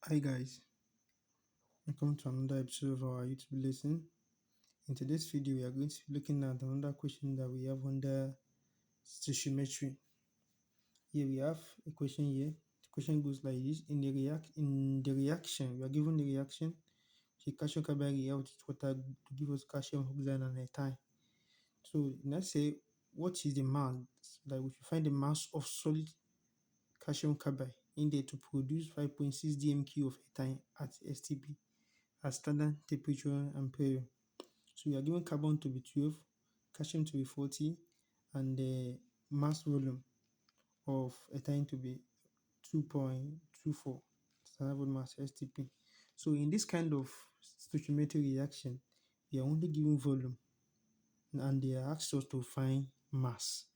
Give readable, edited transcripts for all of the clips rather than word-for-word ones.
Hi guys, welcome to another episode of our YouTube lesson. In today's video, we are going to be looking at another question that we have under stoichiometry. Here we have a question here. The question goes like this: in the reaction, we are given the reaction. The calcium carbide react with water to give us calcium oxide and ethyne. So let's say what is the mass that we should find the mass of solid calcium carbide in there to produce 5.6 dmq of ethyne at STP at standard temperature and pressure. So we are given carbon to be 12, calcium to be 40, and the mass volume of ethyne to be 2.24 standard volume mass STP. So in this kind of stoichiometric reaction, we are only given volume and they are asked us to find mass.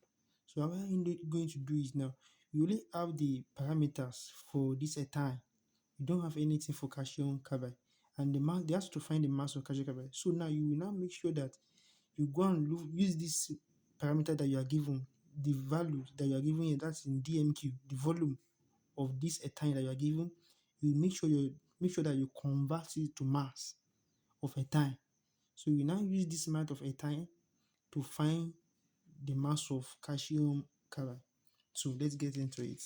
So how are we going to do it now? We only have the parameters for this ethyne. We don't have anything for calcium carbide. And the mass, they ask to find the mass of calcium carbide. So now you will now make sure that you go and use this parameter that you are given, the value that you are given here, that's in DMQ, the volume of this ethyne that you are given. You make sure that you convert it to mass of ethyne. So you now use this amount of ethyne to find the mass of calcium carbide. So let's get into it.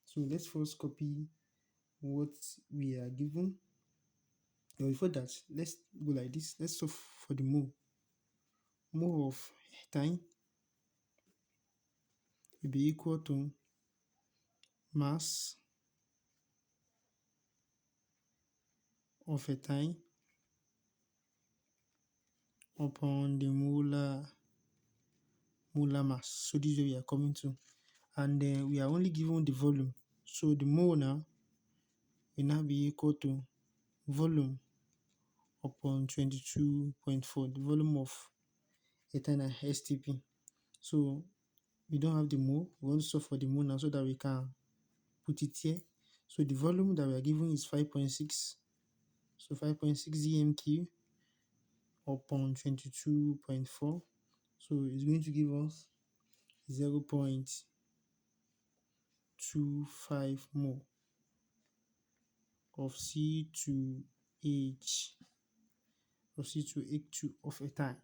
So let's first copy what we are given. But before that, let's go like this. Let's solve for the mole. Mole of ethyne will be equal to mass of ethyne upon the molar mass. So this is where we are coming to. And then we are only given the volume. So the mole now will now be equal to volume upon 22.4, the volume of ethyne and STP. So we don't have the mole. We want to solve for the mole now so that we can put it here. So the volume that we are given is 5.6. So 5.6 dmq upon 22.4. So it's going to give us 0.25 mole of C2H or C2H2 of ethyne.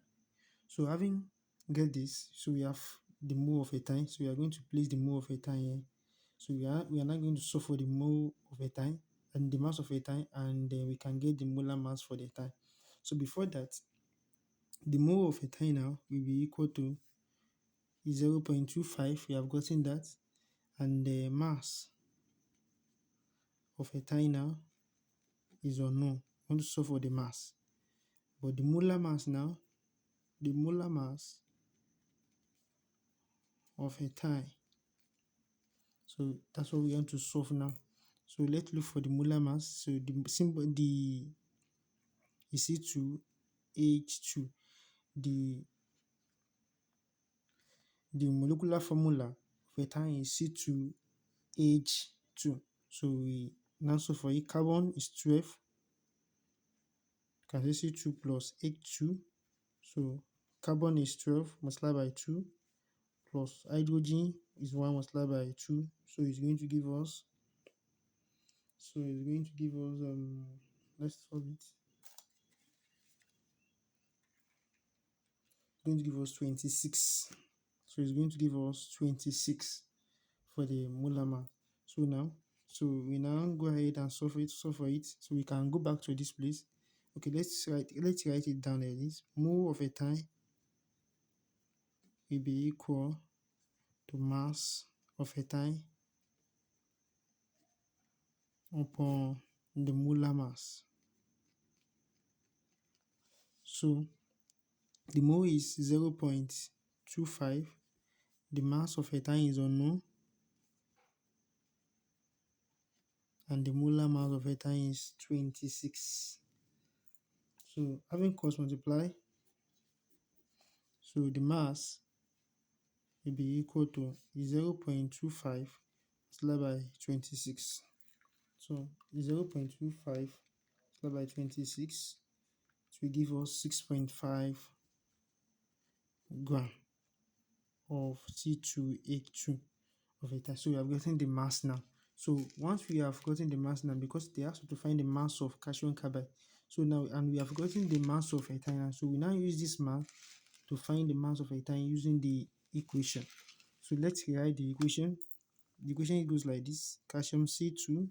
So having get this, so we have the mole of ethyne. So we are going to place the mole of ethyne here. So we are now going to solve for the mole of ethyne and the mass of ethyne, and then we can get the molar mass for the ethyne. So before that, the mole of ethyne now will be equal to 0.25. We have gotten that, and the mass of ethyne now is unknown. We want to solve for the mass, but the molar mass now, the molar mass of ethyne. So that's what we want to solve now. So let's look for the molar mass. So the symbol, the is C2H2. The molecular formula of ethyne is C2H2. So we now solve for it. Carbon is 12. You can say C2 plus H2. So carbon is 12 multiplied by 2 plus hydrogen is 1 multiplied by 2. So it's going to give us, let's solve it. It's going to give us 26. So it's going to give us 26 for the molar mass. So we now go ahead and solve for it. So we can go back to this place. Okay, let's write it down like this. Mole of ethyne will be equal to mass of ethyne upon the molar mass. So the mole is 0.25. The mass of ethyne is unknown, and the molar mass of ethyne is 26. So having cross multiply, so the mass will be equal to 0.25 multiplied by 26. So 0.25 multiplied by 26, it will give us 6.5 gram of C2H2 of ethyne. So we have gotten the mass now. So once we have gotten the mass now, because they asked us to find the mass of calcium carbide. So now, and we have gotten the mass of ethine. So we now use this mass to find the mass of ethine using the equation. So let's rewrite the equation. The equation goes like this: calcium C2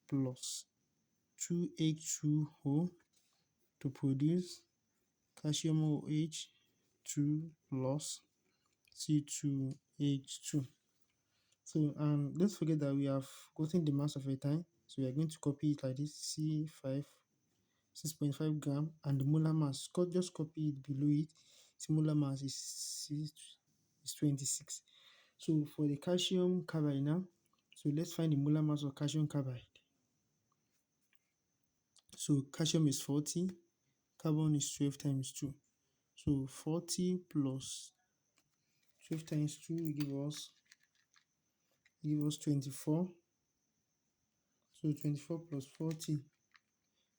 plus 2H2O to produce calcium OH2 plus C2H2. So don't forget that we have gotten the mass of ethine. So we are going to copy it like this: C5, 6.5 gram, and the molar mass. Just copy it below it. Its molar mass is 26. So for the calcium carbide now, so let's find the molar mass of calcium carbide. So calcium is 40, carbon is 12 times 2. So 40 plus 12 times 2 will give us 24. So 24 plus 40,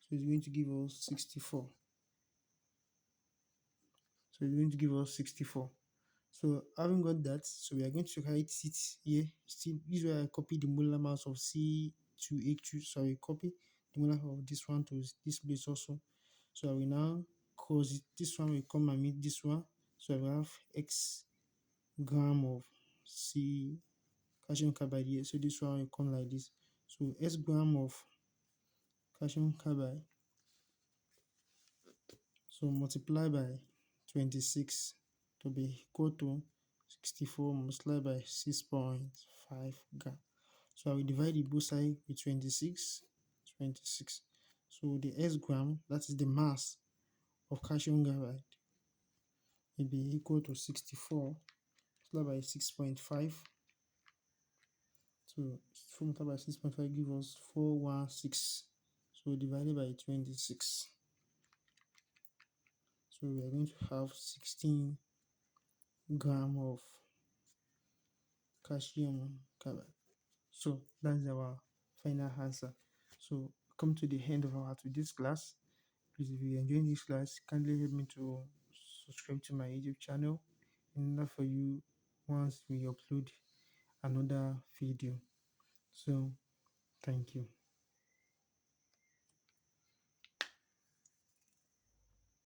so it's going to give us 64. So it's going to give us 64. So having got that, so we are going to write it here. Still, this is where I copy the molar mass of C2H2. So I will copy the molar of this one to this place also. So I will now cause it. This one will come and meet this one. So I will have X gram of C calcium carbide here. So this one will come like this. So S gram of calcium carbide. So multiply by 26 to be equal to 64 multiplied by 6.5 gram. So I will divide the both sides with 26. So the S gram, that is the mass of calcium carbide, will be equal to 64 multiplied by 6.5. So 4 multiplied by 6.5 gives us 416. So divided by 26. So we are going to have 16 gram of calcium carbide. So that's our final answer. So come to the end of our today's class. Please, if you enjoy this class, kindly help me to subscribe to my YouTube channel in order for you once we upload another video. So thank you.